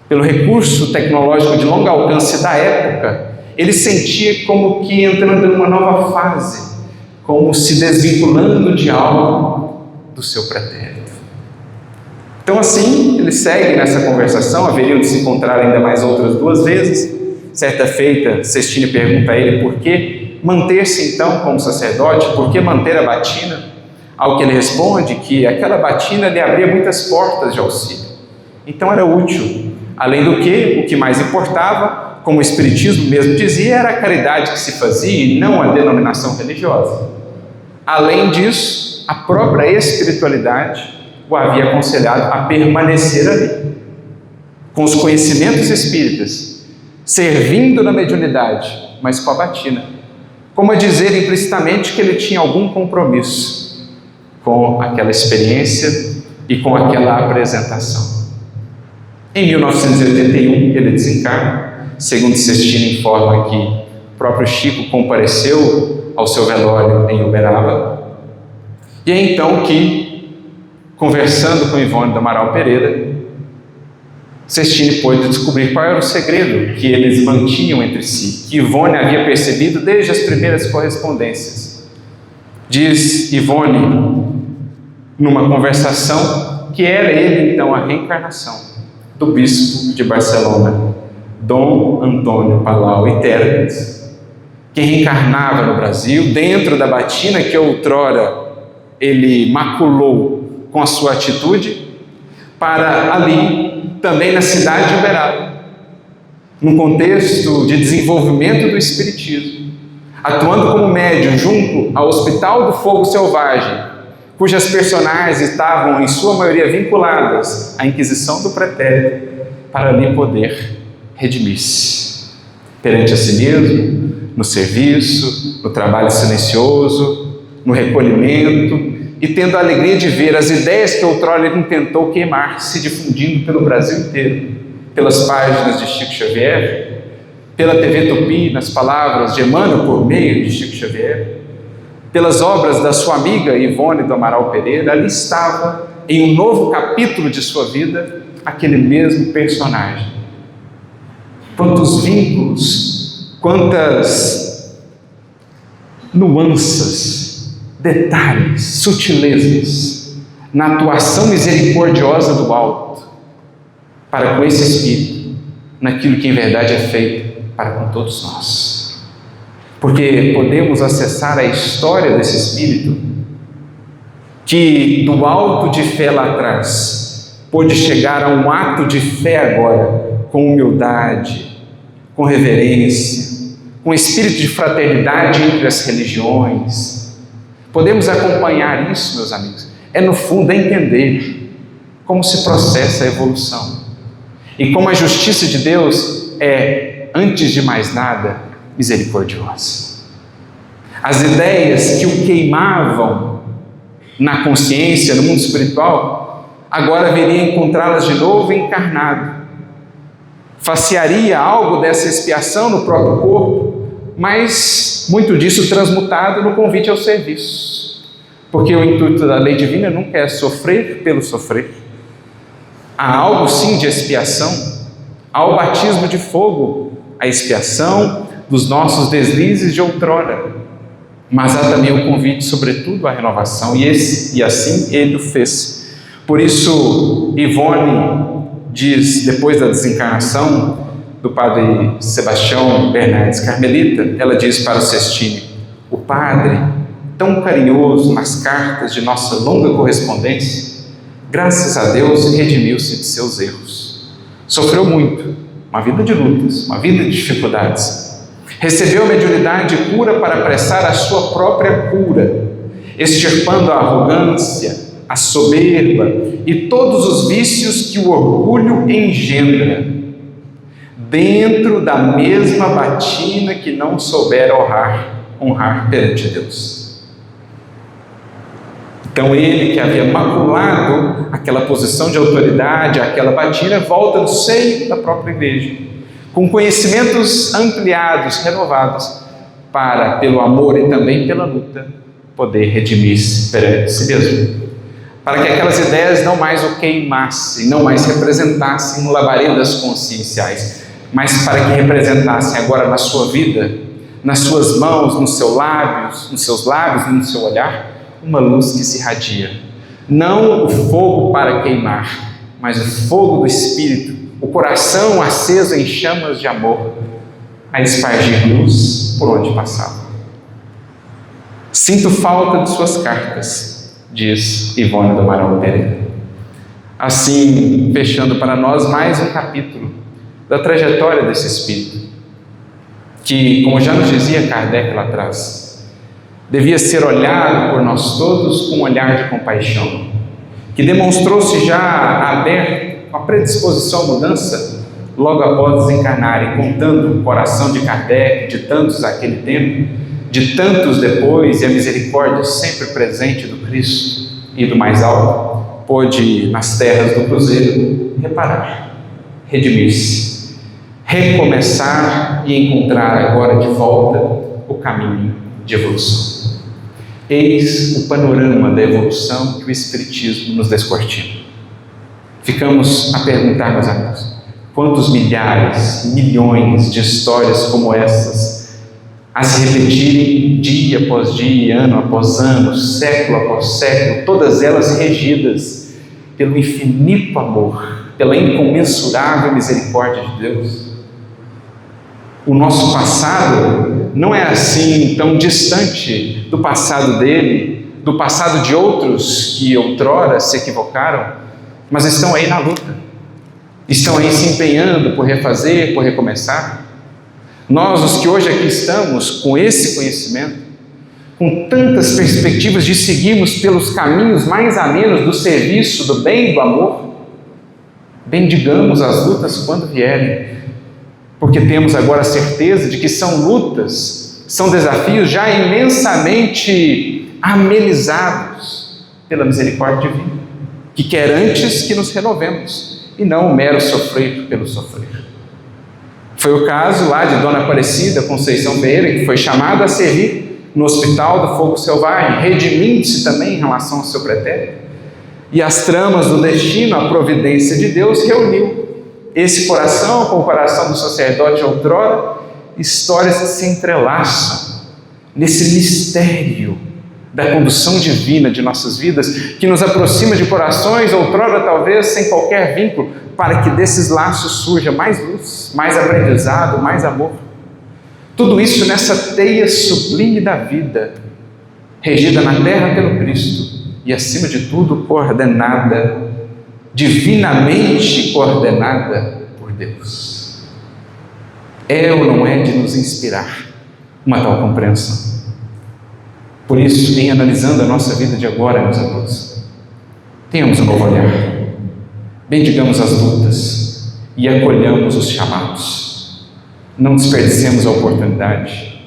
pelo recurso tecnológico de longo alcance da época, ele sentia como que entrando em uma nova fase, como se desvinculando de algo do seu pretérito. Então assim, ele segue nessa conversação, haveriam de se encontrar ainda mais outras 2 vezes. Certa feita, Sestini pergunta a ele por que manter-se então como sacerdote, por que manter a batina? Ao que ele responde que aquela batina lhe abria muitas portas de auxílio. Então era útil. Além do que, o que mais importava, como o Espiritismo mesmo dizia, era a caridade que se fazia e não a denominação religiosa. Além disso, a própria espiritualidade o havia aconselhado a permanecer ali, com os conhecimentos espíritas, servindo na mediunidade, mas com a batina, como a dizer implicitamente que ele tinha algum compromisso com aquela experiência e com aquela apresentação. Em 1981 ele desencarna, segundo Sestini informa que o próprio Chico compareceu ao seu velório em Uberaba, e é então que, conversando com Ivone do Amaral Pereira, Sestini pôde descobrir qual era o segredo que eles mantinham entre si, que Ivone havia percebido desde as primeiras correspondências. Diz Ivone, numa conversação, que era ele então a reencarnação do bispo de Barcelona, Dom Antônio Palau e Termes, que reencarnava no Brasil, dentro da batina que outrora ele maculou com a sua atitude, para ali, também na cidade de Uberaba, num contexto de desenvolvimento do Espiritismo, atuando como médium junto ao Hospital do Fogo Selvagem, cujas personagens estavam, em sua maioria, vinculadas à Inquisição do Pretérito, para ali poder redimir-se perante a si mesmo, no serviço, no trabalho silencioso, no recolhimento, e tendo a alegria de ver as ideias que outrora ele tentou queimar se difundindo pelo Brasil inteiro, pelas páginas de Chico Xavier, pela TV Tupi, nas palavras de Emmanuel por meio de Chico Xavier, pelas obras da sua amiga Ivone do Amaral Pereira. Ali estava, em um novo capítulo de sua vida, aquele mesmo personagem. Quantos vínculos, quantas nuances, detalhes, sutilezas na atuação misericordiosa do alto para com esse Espírito, naquilo que em verdade é feito para com todos nós. Porque podemos acessar a história desse Espírito que do alto de fé lá atrás pôde chegar a um ato de fé agora, com humildade, com reverência, com espírito de fraternidade entre as religiões. Podemos acompanhar isso, meus amigos. É no fundo entender como se processa a evolução e como a justiça de Deus é, antes de mais nada, misericordiosa. As ideias que o queimavam na consciência, no mundo espiritual, agora viria encontrá-las de novo encarnado. Facearia algo dessa expiação no próprio corpo, mas muito disso transmutado no convite ao serviço. Porque o intuito da lei divina nunca é sofrer pelo sofrer. Há algo sim de expiação, há o batismo de fogo, a expiação dos nossos deslizes de outrora, mas há também o convite, sobretudo, à renovação, e assim ele o fez. Por isso, Ivone diz, depois da desencarnação do padre Sebastião Bernardes Carmelita, ela diz para o Sestini: o padre, tão carinhoso nas cartas de nossa longa correspondência, graças a Deus redimiu-se de seus erros. Sofreu muito, uma vida de lutas, uma vida de dificuldades. Recebeu a mediunidade e cura para apressar a sua própria cura, extirpando a arrogância, a soberba e todos os vícios que o orgulho engendra, dentro da mesma batina que não souber honrar perante Deus. Então ele, que havia maculado aquela posição de autoridade, aquela batina, volta no seio da própria igreja, com conhecimentos ampliados, renovados, para, pelo amor e também pela luta, poder redimir-se perante si mesmo. Para que aquelas ideias não mais o queimassem, não mais representassem labaredas conscienciais, mas para que representassem agora na sua vida, nas suas mãos, nos seus lábios, e no seu olhar, uma luz que se irradia. Não o fogo para queimar, mas o fogo do Espírito, o coração aceso em chamas de amor, a espargir luz por onde passava. Sinto falta de suas cartas, diz Ivone do Amaral Pereira. Assim, fechando para nós mais um capítulo da trajetória desse Espírito, que, como já nos dizia Kardec lá atrás, devia ser olhado por nós todos com um olhar de compaixão, que demonstrou-se já aberto, com a predisposição à mudança, logo após desencarnar, e contando o coração de Kardec, de tantos naquele tempo, de tantos depois, e a misericórdia sempre presente do Cristo e do mais alto, pôde, nas terras do Cruzeiro, reparar, redimir-se, recomeçar e encontrar agora de volta o caminho de evolução. Eis o panorama da evolução que o Espiritismo nos descortina. Ficamos a perguntar, meus amigos, quantos milhares, milhões de histórias como essas a se repetirem dia após dia, ano após ano, século após século, todas elas regidas pelo infinito amor, pela incomensurável misericórdia de Deus. O nosso passado não é assim tão distante do passado dele, do passado de outros que outrora se equivocaram, mas estão aí na luta, estão aí se empenhando por refazer, por recomeçar. Nós, os que hoje aqui estamos, com esse conhecimento, com tantas perspectivas de seguirmos pelos caminhos mais amenos do serviço, do bem e do amor, bendigamos as lutas quando vierem, porque temos agora a certeza de que são lutas, são desafios já imensamente amenizados pela misericórdia divina, que quer antes que nos renovemos, e não o mero sofrer pelo sofrer. Foi o caso lá de Dona Aparecida Conceição Ferreira, que foi chamada a servir no Hospital do Fogo Selvagem, redimindo-se também em relação ao seu pretérito. E as tramas do destino, a providência de Deus, reuniu esse coração com o coração do sacerdote outrora. Histórias que se entrelaçam nesse mistério da condução divina de nossas vidas, que nos aproxima de corações outrora talvez sem qualquer vínculo, para que desses laços surja mais luz, mais aprendizado, mais amor. Tudo isso nessa teia sublime da vida, regida na terra pelo Cristo e, acima de tudo, coordenada, divinamente coordenada por Deus. É ou não é de nos inspirar uma tal compreensão? Por isso, em analisando a nossa vida de agora, meus amigos, tenhamos um novo olhar, bendigamos as lutas e acolhamos os chamados. Não desperdicemos a oportunidade.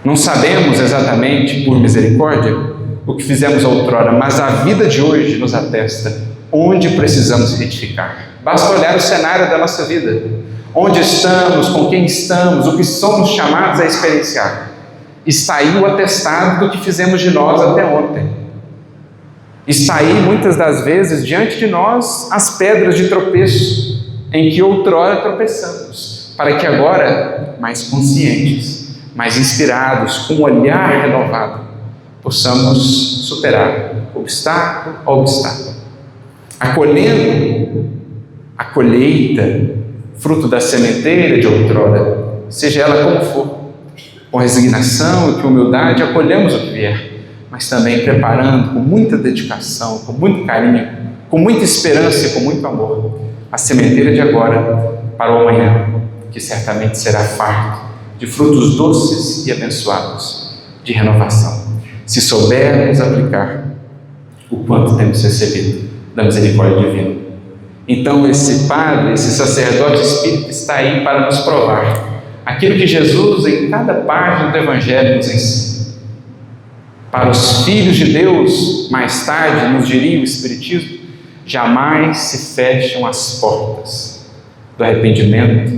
Não sabemos exatamente, por misericórdia, o que fizemos outrora, mas a vida de hoje nos atesta onde precisamos retificar. Basta olhar o cenário da nossa vida, onde estamos, com quem estamos, o que somos chamados a experienciar. Está aí o atestado do que fizemos de nós até ontem. Está aí, muitas das vezes, diante de nós, as pedras de tropeço em que outrora tropeçamos, para que agora, mais conscientes, mais inspirados, com um olhar renovado, possamos superar obstáculo a obstáculo, acolhendo a colheita, fruto da sementeira de outrora, seja ela como for, com resignação e com humildade, acolhemos o que vier, mas também preparando com muita dedicação, com muito carinho, com muita esperança e com muito amor, a sementeira de agora para o amanhã, que certamente será farto de frutos doces e abençoados, de renovação, se soubermos aplicar o quanto temos recebido da misericórdia divina. Então esse Padre, esse sacerdote espírita está aí para nos provar aquilo que Jesus, em cada página do Evangelho, nos ensina. Para os filhos de Deus, mais tarde, nos diria o Espiritismo, jamais se fecham as portas do arrependimento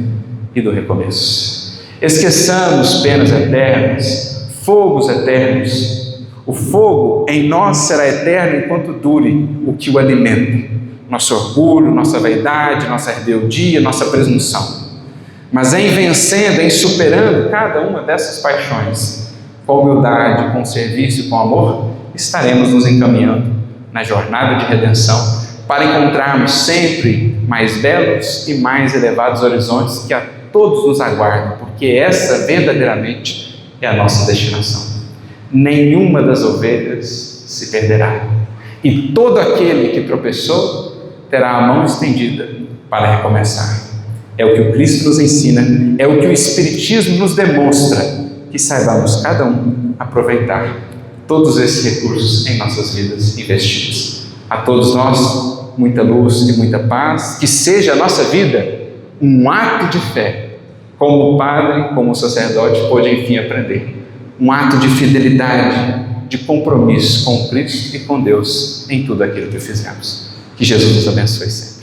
e do recomeço. Esqueçamos penas eternas, fogos eternos. O fogo em nós será eterno enquanto dure o que o alimenta. Nosso orgulho, nossa vaidade, nossa rebeldia, nossa presunção. Mas em vencendo, em superando cada uma dessas paixões, com humildade, com serviço e com amor, estaremos nos encaminhando na jornada de redenção para encontrarmos sempre mais belos e mais elevados horizontes que a todos nos aguardam, porque essa verdadeiramente é a nossa destinação. Nenhuma das ovelhas se perderá, e todo aquele que tropeçou terá a mão estendida para recomeçar. É o que o Cristo nos ensina, é o que o Espiritismo nos demonstra, que saibamos cada um aproveitar todos esses recursos em nossas vidas investidos. A todos nós, muita luz e muita paz, que seja a nossa vida um ato de fé, como o Padre, como o sacerdote pôde enfim aprender, um ato de fidelidade, de compromisso com Cristo e com Deus em tudo aquilo que fizemos. Que Jesus nos abençoe sempre.